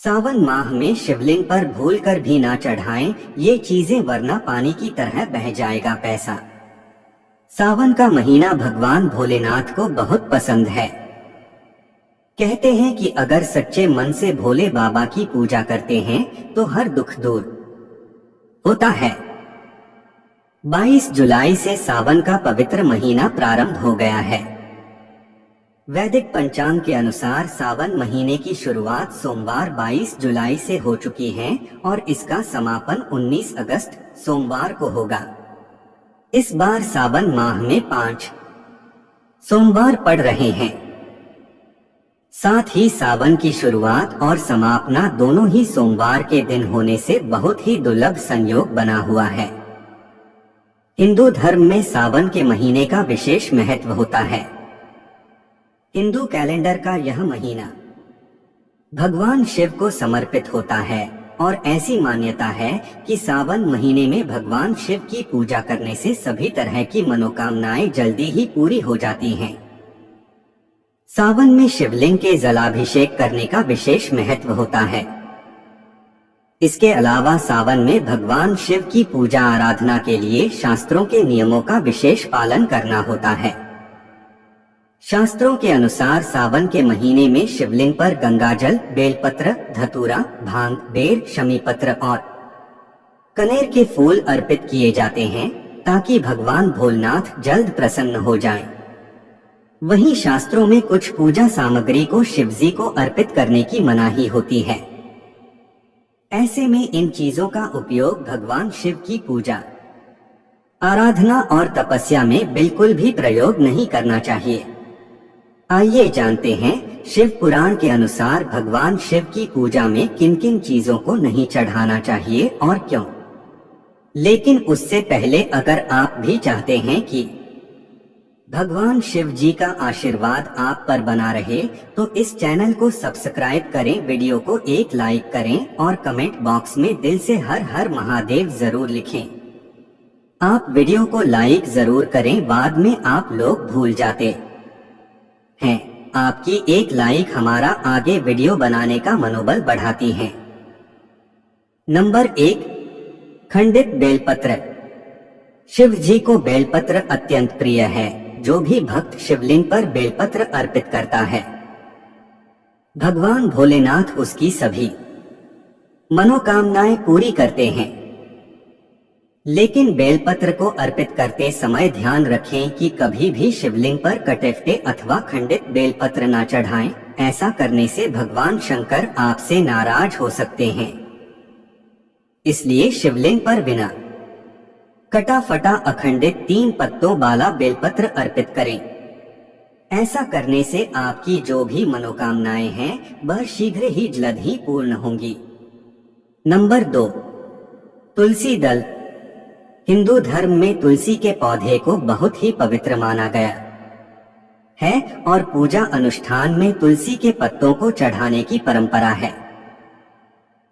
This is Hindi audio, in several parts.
सावन माह में शिवलिंग पर भूल कर भी ना चढ़ाएं ये चीजें, वरना पानी की तरह बह जाएगा पैसा। सावन का महीना भगवान भोलेनाथ को बहुत पसंद है। कहते हैं कि अगर सच्चे मन से भोले बाबा की पूजा करते हैं तो हर दुख दूर होता है। 22 जुलाई से सावन का पवित्र महीना प्रारंभ हो गया है। वैदिक पंचांग के अनुसार सावन महीने की शुरुआत सोमवार 22 जुलाई से हो चुकी है और इसका समापन 19 अगस्त सोमवार को होगा। इस बार सावन माह में 5 सोमवार पड़ रहे हैं। साथ ही सावन की शुरुआत और समापना दोनों ही सोमवार के दिन होने से बहुत ही दुर्लभ संयोग बना हुआ है। हिंदू धर्म में सावन के महीने का विशेष महत्व होता है। हिंदू कैलेंडर का यह महीना भगवान शिव को समर्पित होता है और ऐसी मान्यता है कि सावन महीने में भगवान शिव की पूजा करने से सभी तरह की मनोकामनाएं जल्दी ही पूरी हो जाती हैं। सावन में शिवलिंग के जलाभिषेक करने का विशेष महत्व होता है। इसके अलावा सावन में भगवान शिव की पूजा आराधना के लिए शास्त्रों के नियमों का विशेष पालन करना होता है। शास्त्रों के अनुसार सावन के महीने में शिवलिंग पर गंगाजल, बेलपत्र, धतूरा, भांग, बेर, शमीपत्र और कनेर के फूल अर्पित किए जाते हैं ताकि भगवान भोलेनाथ जल्द प्रसन्न हो जाएं। वहीं शास्त्रों में कुछ पूजा सामग्री को शिवजी को अर्पित करने की मनाही होती है। ऐसे में इन चीजों का उपयोग भगवान शिव की पूजा, आराधना और तपस्या में बिल्कुल भी प्रयोग नहीं करना चाहिए। आइए जानते हैं शिव पुराण के अनुसार भगवान शिव की पूजा में किन किन चीजों को नहीं चढ़ाना चाहिए और क्यों। लेकिन उससे पहले अगर आप भी चाहते हैं कि भगवान शिव जी का आशीर्वाद आप पर बना रहे तो इस चैनल को सब्सक्राइब करें, वीडियो को एक लाइक करें और कमेंट बॉक्स में दिल से हर हर महादेव जरूर लिखें। आप वीडियो को लाइक जरूर करें, बाद में आप लोग भूल जाते हैं। आपकी एक लाइक हमारा आगे वीडियो बनाने का मनोबल बढ़ाती है। नंबर 1, खंडित बेलपत्र। शिव जी को बेलपत्र अत्यंत प्रिय है। जो भी भक्त शिवलिंग पर बेलपत्र अर्पित करता है, भगवान भोलेनाथ उसकी सभी मनोकामनाएं पूरी करते हैं। लेकिन बेलपत्र को अर्पित करते समय ध्यान रखें कि कभी भी शिवलिंग पर कटे अथवा खंडित बेलपत्र ना चढ़ाएं। ऐसा करने से भगवान शंकर आपसे नाराज हो सकते हैं। इसलिए शिवलिंग पर बिना कटा फटा अखंडित 3 पत्तों वाला बेलपत्र अर्पित करें। ऐसा करने से आपकी जो भी मनोकामनाएं हैं वह शीघ्र ही जल्द ही पूर्ण होंगी। नंबर 2, तुलसी दल। हिंदू धर्म में तुलसी के पौधे को बहुत ही पवित्र माना गया है और पूजा अनुष्ठान में तुलसी के पत्तों को चढ़ाने की परंपरा है।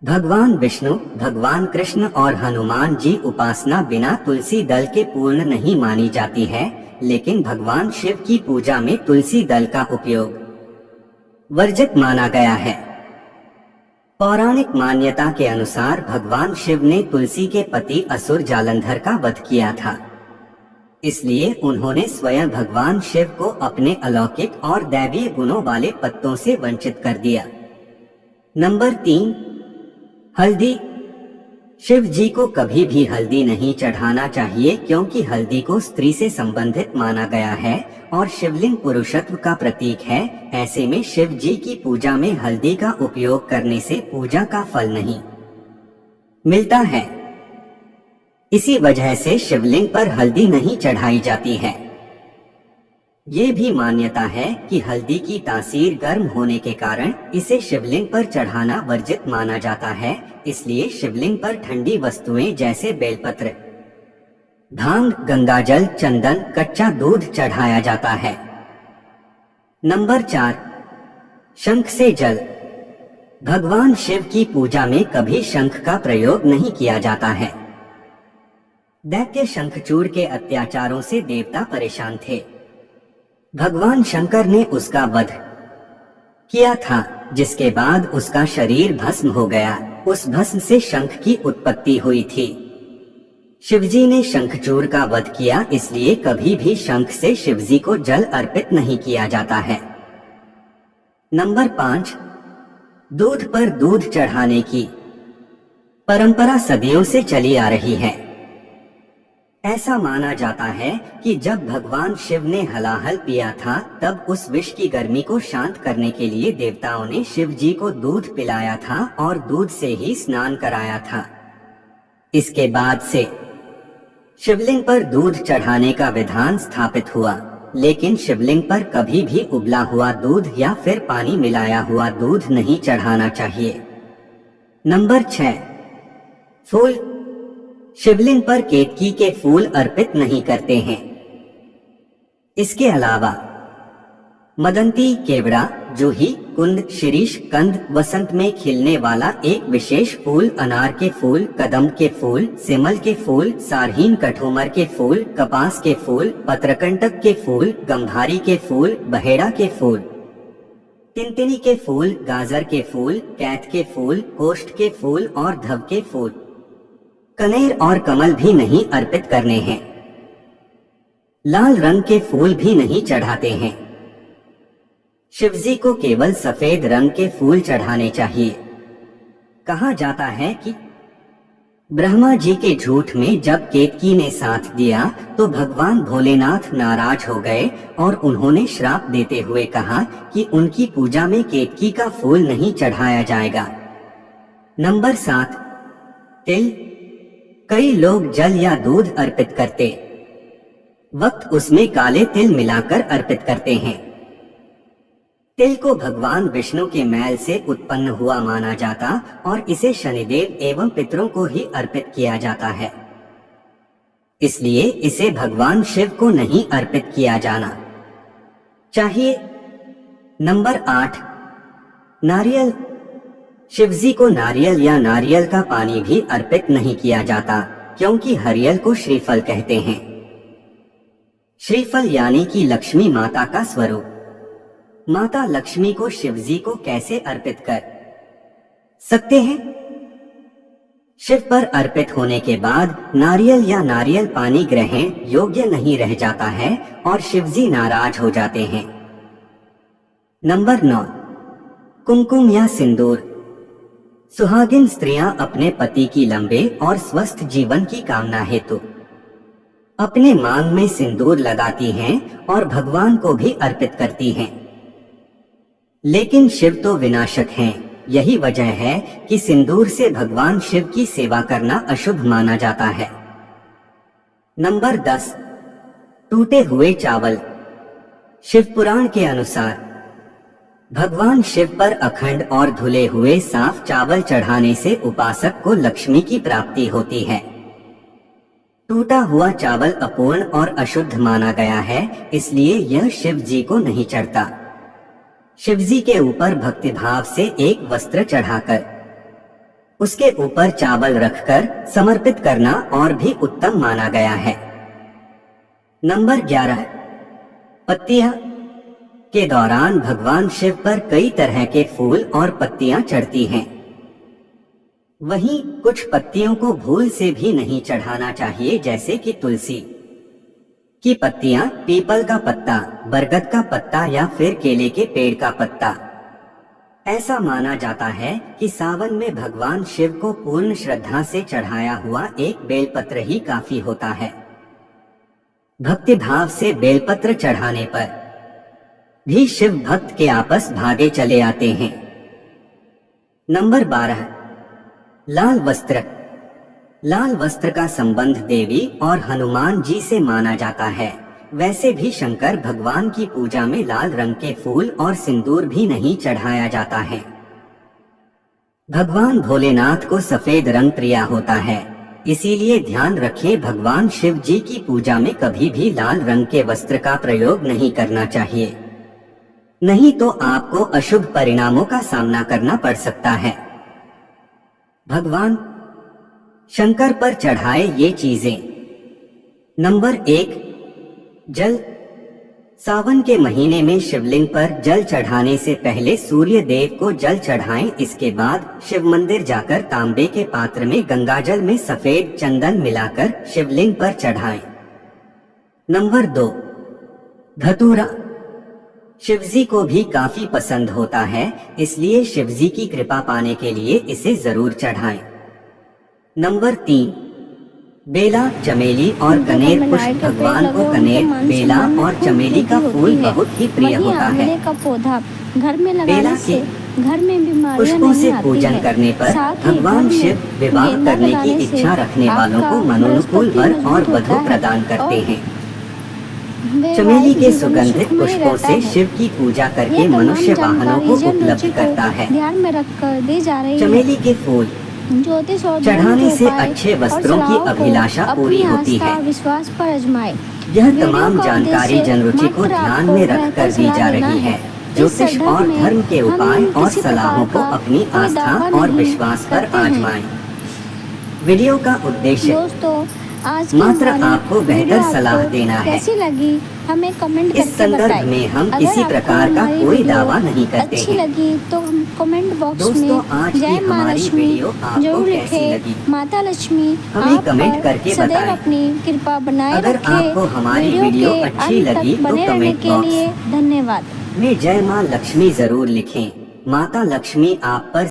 भगवान विष्णु, भगवान कृष्ण और हनुमान जी उपासना बिना तुलसी दल के पूर्ण नहीं मानी जाती है, लेकिन भगवान शिव की पूजा में तुलसी दल का उपयोग वर्जित माना गया है। पौराणिक मान्यता के अनुसार भगवान शिव ने तुलसी के पति असुर जालंधर का वध किया था। इसलिए उन्होंने स्वयं भगवान शिव को अपने अलौकिक और दैवीय गुणों वाले पत्तों से वंचित कर दिया। नंबर 3, हल्दी। शिव जी को कभी भी हल्दी नहीं चढ़ाना चाहिए क्योंकि हल्दी को स्त्री से संबंधित माना गया है और शिवलिंग पुरुषत्व का प्रतीक है। ऐसे में शिव जी की पूजा में हल्दी का उपयोग करने से पूजा का फल नहीं मिलता है। इसी वजह से शिवलिंग पर हल्दी नहीं चढ़ाई जाती है। ये भी मान्यता है कि हल्दी की तासीर गर्म होने के कारण इसे शिवलिंग पर चढ़ाना वर्जित माना जाता है। इसलिए शिवलिंग पर ठंडी वस्तुएं जैसे बेलपत्र, भांग, गंगाजल, चंदन, कच्चा दूध चढ़ाया जाता है। नंबर 4, शंख से जल। भगवान शिव की पूजा में कभी शंख का प्रयोग नहीं किया जाता है। दैत्य शंखचूड़ के अत्याचारों से देवता परेशान थे। भगवान शंकर ने उसका वध किया था, जिसके बाद उसका शरीर भस्म हो गया। उस भस्म से शंख की उत्पत्ति हुई थी। शिवजी ने शंखचूड़ का वध किया, इसलिए कभी भी शंख से शिवजी को जल अर्पित नहीं किया जाता है। नंबर 5, दूध पर दूध चढ़ाने की परंपरा सदियों से चली आ रही है। ऐसा माना जाता है कि जब भगवान शिव ने हलाहल पिया था, तब उस विष की गर्मी को शांत करने के लिए देवताओं ने शिव जी को दूध पिलाया था और दूध से ही स्नान कराया था। इसके बाद से शिवलिंग पर दूध चढ़ाने का विधान स्थापित हुआ, लेकिन शिवलिंग पर कभी भी उबला हुआ दूध या फिर पानी मिलाया हुआ दूध नहीं चढ़ाना चाहिए। नंबर 6, फूल। शिवलिंग पर केतकी के फूल अर्पित नहीं करते हैं। इसके अलावा मदंती, केवड़ा, जूही, कुंद, शिरीष, कंद, वसंत में खिलने वाला एक विशेष फूल, अनार के फूल, कदम के फूल, सिमल के फूल, सारहीन कठोमर के फूल, कपास के फूल, पत्रकंटक के फूल, गंधारी के फूल, बहेड़ा के फूल, तिनतिनी के फूल, गाजर के फूल, कैथ के फूल, कोष्ठ के फूल और धव के फूल, कनेर और कमल भी नहीं अर्पित करने हैं। लाल रंग के फूल भी नहीं चढ़ाते हैं। शिवजी को केवल सफेद रंग के फूल चढ़ाने चाहिए। कहा जाता है कि ब्रह्मा जी के झूठ में जब केतकी ने साथ दिया तो भगवान भोलेनाथ नाराज हो गए और उन्होंने श्राप देते हुए कहा कि उनकी पूजा में केतकी का फूल नहीं चढ़ाया जाएगा। नंबर 7, तिल। कई लोग जल या दूध अर्पित करते वक्त उसमें काले तिल मिलाकर अर्पित करते हैं। तिल को भगवान विष्णु के मैल से उत्पन्न हुआ माना जाता और इसे शनिदेव एवं पितरों को ही अर्पित किया जाता है, इसलिए इसे भगवान शिव को नहीं अर्पित किया जाना चाहिए। नंबर 8, नारियल। शिवजी को नारियल या नारियल का पानी भी अर्पित नहीं किया जाता, क्योंकि हरियल को श्रीफल कहते हैं। श्रीफल यानी कि लक्ष्मी माता का स्वरूप। माता लक्ष्मी को शिवजी को कैसे अर्पित कर सकते हैं? शिव पर अर्पित होने के बाद नारियल या नारियल पानी ग्रहण योग्य नहीं रह जाता है और शिवजी नाराज हो जाते हैं। नंबर 9, कुमकुम या सिंदूर। सुहागिन स्त्रियां अपने पति की लंबे और स्वस्थ जीवन की कामना हेतु अपने मांग में सिंदूर लगाती हैं और भगवान को भी अर्पित करती हैं। लेकिन शिव तो विनाशक हैं, यही वजह है कि सिंदूर से भगवान शिव की सेवा करना अशुभ माना जाता है। नंबर 10, टूटे हुए चावल। शिव पुराण के अनुसार भगवान शिव पर अखंड और धुले हुए साफ चावल चढ़ाने से उपासक को लक्ष्मी की प्राप्ति होती है। टूटा हुआ चावल अपूर्ण और अशुद्ध माना गया है, इसलिए यह शिव जी को नहीं चढ़ता। शिवजी के ऊपर भक्तिभाव से एक वस्त्र चढ़ाकर उसके ऊपर चावल रखकर समर्पित करना और भी उत्तम माना गया है। नंबर 11, पत्तियां। के दौरान भगवान शिव पर कई तरह के फूल और पत्तियां चढ़ती हैं। वहीं कुछ पत्तियों को भूल से भी नहीं चढ़ाना चाहिए, जैसे कि तुलसी की पत्तियां, पीपल का पत्ता, बरगद का पत्ता या फिर केले के पेड़ का पत्ता। ऐसा माना जाता है कि सावन में भगवान शिव को पूर्ण श्रद्धा से चढ़ाया हुआ एक बेलपत्र ही काफी होता है। भक्तिभाव से बेलपत्र चढ़ाने पर भी शिव भक्त के आपस भागे चले आते हैं। नंबर 12, लाल वस्त्र। लाल वस्त्र का संबंध देवी और हनुमान जी से माना जाता है। वैसे भी शंकर भगवान की पूजा में लाल रंग के फूल और सिंदूर भी नहीं चढ़ाया जाता है। भगवान भोलेनाथ को सफेद रंग प्रिय होता है, इसीलिए ध्यान रखें भगवान शिव जी की पूजा में कभी भी लाल रंग के वस्त्र का प्रयोग नहीं करना चाहिए, नहीं तो आपको अशुभ परिणामों का सामना करना पड़ सकता है। भगवान शंकर पर चढ़ाए ये चीजें। नंबर 1, जल। सावन के महीने में शिवलिंग पर जल चढ़ाने से पहले सूर्य देव को जल चढ़ाएं। इसके बाद शिव मंदिर जाकर तांबे के पात्र में गंगाजल में सफेद चंदन मिलाकर शिवलिंग पर चढ़ाएं। नंबर 2, धतूरा। शिवजी को भी काफी पसंद होता है, इसलिए शिवजी की कृपा पाने के लिए इसे जरूर चढ़ाएं। नंबर 3, बेला, चमेली और कनेर पुष्प। भगवान को कनेर, बेला और चमेली का फूल बहुत ही प्रिय होता है। का पौधा घर में बेला लगाने के से घर में बीमारियां पुष्पों से नहीं आती पूजन है। करने पर साथ ही भगवान घर में शिव विवाह गेंदा करने की लगाने से इच्छा रखने वालों को आपका मनोनुकूल वर बृहस्पति और मजबूत वधु होता है प्रदान करते और हैं। वैवाहिक चमेली के जीवन सुगंधित सुखमय पुष्पों रहता से है। शिव की पूजा करके ये तमाम मनुष्य वाहनों जानकारी को जन रुचि उपलब्ध को करता है। ध्यान में रखकर दी जा रही है। चमेली के फूल ज्योतिष और धर्म चढ़ाने के से उपाय अच्छे और वस्त्रों की सलाहों को अभिलाषा पूरी अपनी होती आस्था है। और विश्वास पर आजमाएं। यह वीडियो तमाम का जानकारी उद्देश्य जनरुचि को मात्र ध्यान आपको में रखकर बेहतर दी सलाह जा देना रही है। है। इस ज्योतिष संदर्भ और में धर्म के हम उपाय और किसी सलाहों प्रकार को का अपनी कोई आस्था दावा और नहीं विश्वास पर करते हैं। आजमाएं। वीडियो का उद्देश्य दोस्तों, आज की मात्र हमारी आपको वीडियो बेहतर सलाह आपको देना है। कैसी लगी हमें कमेंट इस करके संदर्भ बताएं। में हम अगर किसी आपको प्रकार का हमारी कोई वीडियो दावा नहीं करते अच्छी हैं। लगी तो हम कमेंट बॉक्स दोस्तों, में आज की जय मां हमारी लक्ष्मी वीडियो आपको जरूर कैसी लिखें। लगी? माता लक्ष्मी हमें आप कमेंट पर करके सदैव बताएं। अपनी कृपा बनाए अगर रखे। आपको हमारी वीडियो के अच्छी अंत लगी तक तो बने रहने कमेंट के बॉक्स लिए धन्यवाद। में जय मां लक्ष्मी जरूर लिखें। माता लक्ष्मी आप पर